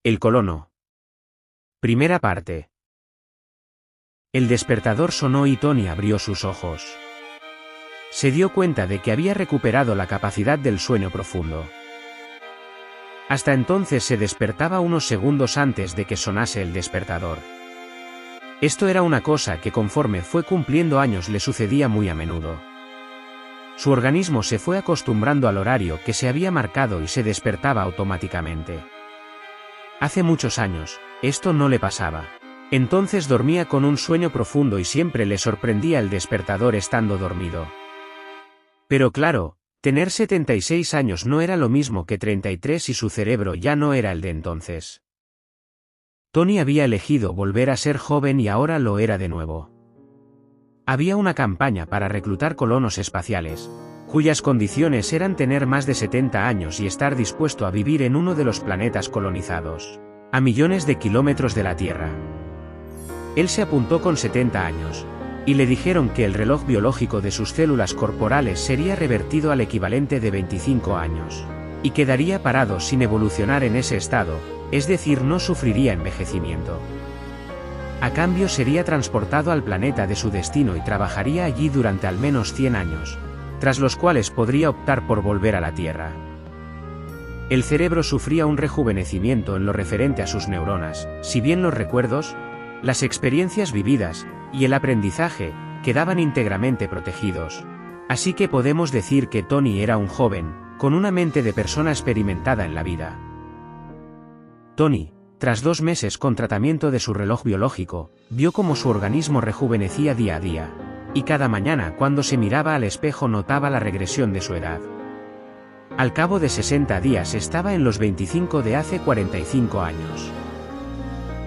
El colono. Primera parte. El despertador sonó y Tony abrió sus ojos. Se dio cuenta de que había recuperado la capacidad del sueño profundo. Hasta entonces se despertaba unos segundos antes de que sonase el despertador. Esto era una cosa que conforme fue cumpliendo años le sucedía muy a menudo. Su organismo se fue acostumbrando al horario que se había marcado y se despertaba automáticamente. Hace muchos años, esto no le pasaba. Entonces dormía con un sueño profundo y siempre le sorprendía el despertador estando dormido. Pero claro, tener 76 años no era lo mismo que 33 y su cerebro ya no era el de entonces. Tony había elegido volver a ser joven y ahora lo era de nuevo. Había una campaña para reclutar colonos espaciales, cuyas condiciones eran tener más de 70 años y estar dispuesto a vivir en uno de los planetas colonizados, a millones de kilómetros de la Tierra. Él se apuntó con 70 años, y le dijeron que el reloj biológico de sus células corporales sería revertido al equivalente de 25 años, y quedaría parado sin evolucionar en ese estado, es decir, no sufriría envejecimiento. A cambio sería transportado al planeta de su destino y trabajaría allí durante al menos 100 años, tras los cuales podría optar por volver a la Tierra. El cerebro sufría un rejuvenecimiento en lo referente a sus neuronas, si bien los recuerdos, las experiencias vividas, y el aprendizaje, quedaban íntegramente protegidos. Así que podemos decir que Tony era un joven, con una mente de persona experimentada en la vida. Tony, tras 2 meses con tratamiento de su reloj biológico, vio cómo su organismo rejuvenecía día a día, y cada mañana cuando se miraba al espejo notaba la regresión de su edad. Al cabo de 60 días estaba en los 25 de hace 45 años.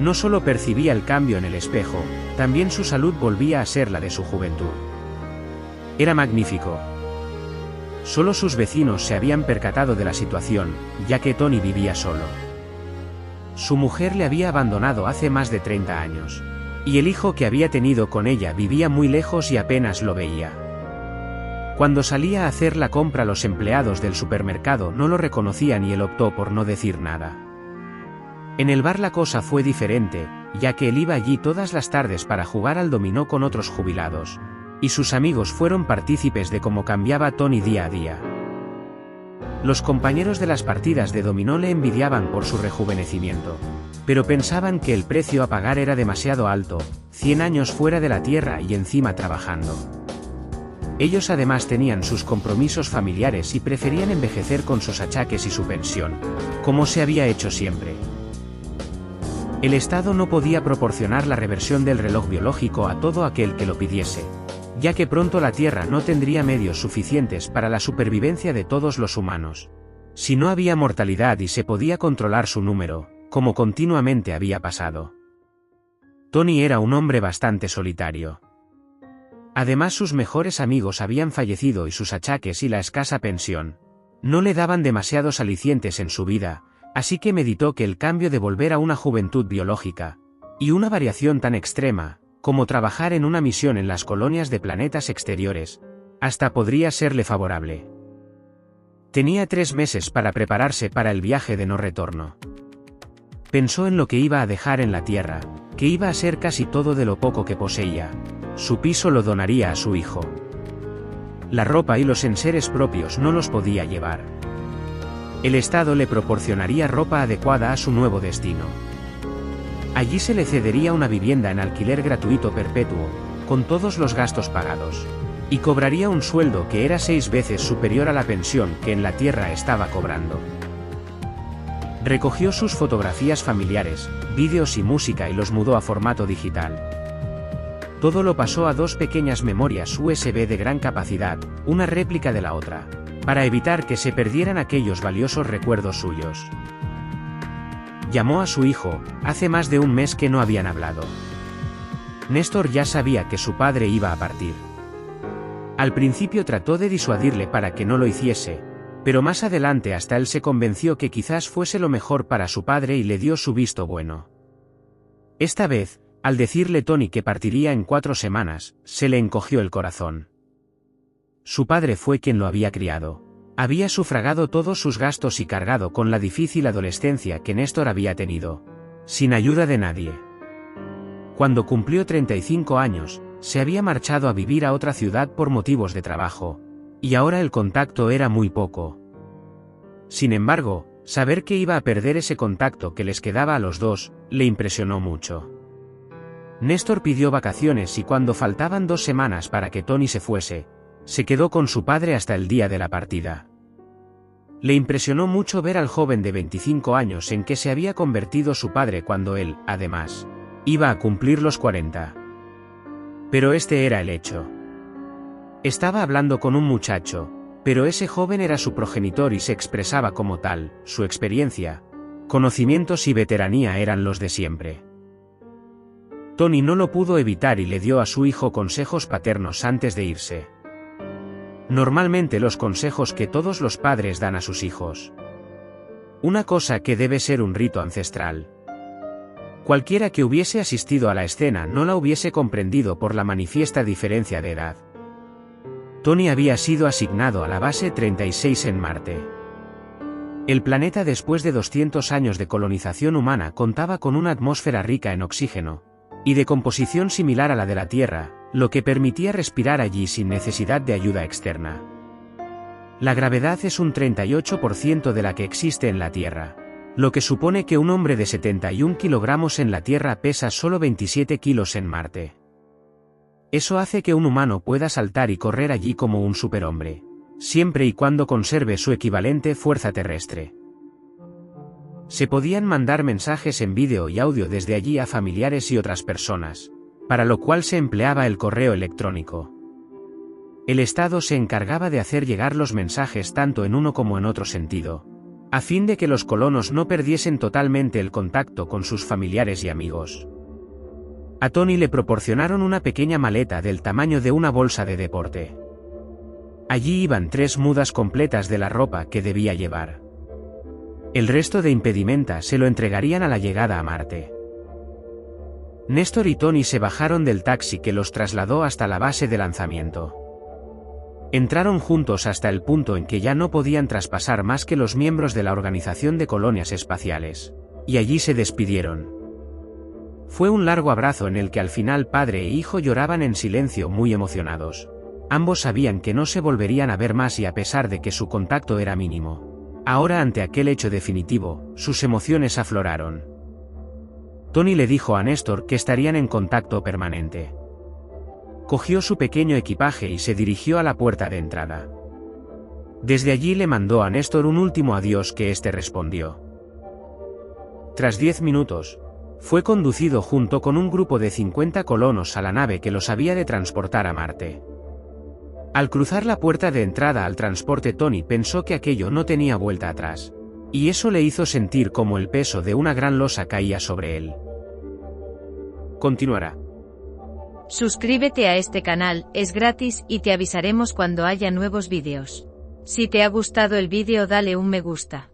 No solo percibía el cambio en el espejo, también su salud volvía a ser la de su juventud. Era magnífico. Solo sus vecinos se habían percatado de la situación, ya que Tony vivía solo. Su mujer le había abandonado hace más de 30 años. Y el hijo que había tenido con ella vivía muy lejos y apenas lo veía. Cuando salía a hacer la compra los empleados del supermercado no lo reconocían y él optó por no decir nada. En el bar la cosa fue diferente, ya que él iba allí todas las tardes para jugar al dominó con otros jubilados, y sus amigos fueron partícipes de cómo cambiaba Tony día a día. Los compañeros de las partidas de dominó le envidiaban por su rejuvenecimiento, pero pensaban que el precio a pagar era demasiado alto, 100 años fuera de la Tierra y encima trabajando. Ellos además tenían sus compromisos familiares y preferían envejecer con sus achaques y su pensión, como se había hecho siempre. El Estado no podía proporcionar la reversión del reloj biológico a todo aquel que lo pidiese, ya que pronto la Tierra no tendría medios suficientes para la supervivencia de todos los humanos. Si no había mortalidad y se podía controlar su número, como continuamente había pasado. Tony era un hombre bastante solitario. Además sus mejores amigos habían fallecido y sus achaques y la escasa pensión no le daban demasiados alicientes en su vida, así que meditó que el cambio de volver a una juventud biológica, y una variación tan extrema, como trabajar en una misión en las colonias de planetas exteriores, hasta podría serle favorable. Tenía 3 meses para prepararse para el viaje de no retorno. Pensó en lo que iba a dejar en la Tierra, que iba a ser casi todo de lo poco que poseía. Su piso lo donaría a su hijo. La ropa y los enseres propios no los podía llevar. El Estado le proporcionaría ropa adecuada a su nuevo destino. Allí se le cedería una vivienda en alquiler gratuito perpetuo, con todos los gastos pagados. Y cobraría un sueldo que era 6 veces superior a la pensión que en la Tierra estaba cobrando. Recogió sus fotografías familiares, vídeos y música y los mudó a formato digital. Todo lo pasó a 2 pequeñas memorias USB de gran capacidad, una réplica de la otra, para evitar que se perdieran aquellos valiosos recuerdos suyos. Llamó a su hijo, hace más de 1 mes que no habían hablado. Néstor ya sabía que su padre iba a partir. Al principio trató de disuadirle para que no lo hiciese, pero más adelante hasta él se convenció que quizás fuese lo mejor para su padre y le dio su visto bueno. Esta vez, al decirle Tony que partiría en 4 semanas, se le encogió el corazón. Su padre fue quien lo había criado. Había sufragado todos sus gastos y cargado con la difícil adolescencia que Néstor había tenido, sin ayuda de nadie. Cuando cumplió 35 años, se había marchado a vivir a otra ciudad por motivos de trabajo, y ahora el contacto era muy poco. Sin embargo, saber que iba a perder ese contacto que les quedaba a los dos, le impresionó mucho. Néstor pidió vacaciones y cuando faltaban 2 semanas para que Tony se fuese, se quedó con su padre hasta el día de la partida. Le impresionó mucho ver al joven de 25 años en que se había convertido su padre cuando él, además, iba a cumplir los 40. Pero este era el hecho. Estaba hablando con un muchacho, pero ese joven era su progenitor y se expresaba como tal. Su experiencia, conocimientos y veteranía eran los de siempre. Tony no lo pudo evitar y le dio a su hijo consejos paternos antes de irse. Normalmente los consejos que todos los padres dan a sus hijos. Una cosa que debe ser un rito ancestral. Cualquiera que hubiese asistido a la escena no la hubiese comprendido por la manifiesta diferencia de edad. Tony había sido asignado a la base 36 en Marte. El planeta, después de 200 años de colonización humana, contaba con una atmósfera rica en oxígeno, y de composición similar a la de la Tierra, lo que permitía respirar allí sin necesidad de ayuda externa. La gravedad es un 38% de la que existe en la Tierra, lo que supone que un hombre de 71 kilogramos en la Tierra pesa solo 27 kilos en Marte. Eso hace que un humano pueda saltar y correr allí como un superhombre, siempre y cuando conserve su equivalente fuerza terrestre. Se podían mandar mensajes en vídeo y audio desde allí a familiares y otras personas, para lo cual se empleaba el correo electrónico. El Estado se encargaba de hacer llegar los mensajes tanto en uno como en otro sentido, a fin de que los colonos no perdiesen totalmente el contacto con sus familiares y amigos. A Tony le proporcionaron una pequeña maleta del tamaño de una bolsa de deporte. Allí iban 3 mudas completas de la ropa que debía llevar. El resto de impedimenta se lo entregarían a la llegada a Marte. Néstor y Tony se bajaron del taxi que los trasladó hasta la base de lanzamiento. Entraron juntos hasta el punto en que ya no podían traspasar más que los miembros de la Organización de Colonias Espaciales, y allí se despidieron. Fue un largo abrazo en el que al final padre e hijo lloraban en silencio, muy emocionados. Ambos sabían que no se volverían a ver más y a pesar de que su contacto era mínimo, ahora ante aquel hecho definitivo, sus emociones afloraron. Tony le dijo a Néstor que estarían en contacto permanente. Cogió su pequeño equipaje y se dirigió a la puerta de entrada. Desde allí le mandó a Néstor un último adiós que éste respondió. Tras 10 minutos, fue conducido junto con un grupo de 50 colonos a la nave que los había de transportar a Marte. Al cruzar la puerta de entrada al transporte, Tony pensó que aquello no tenía vuelta atrás, y eso le hizo sentir como el peso de una gran losa caía sobre él. Continuará. Suscríbete a este canal, es gratis y te avisaremos cuando haya nuevos vídeos. Si te ha gustado el vídeo, dale un me gusta.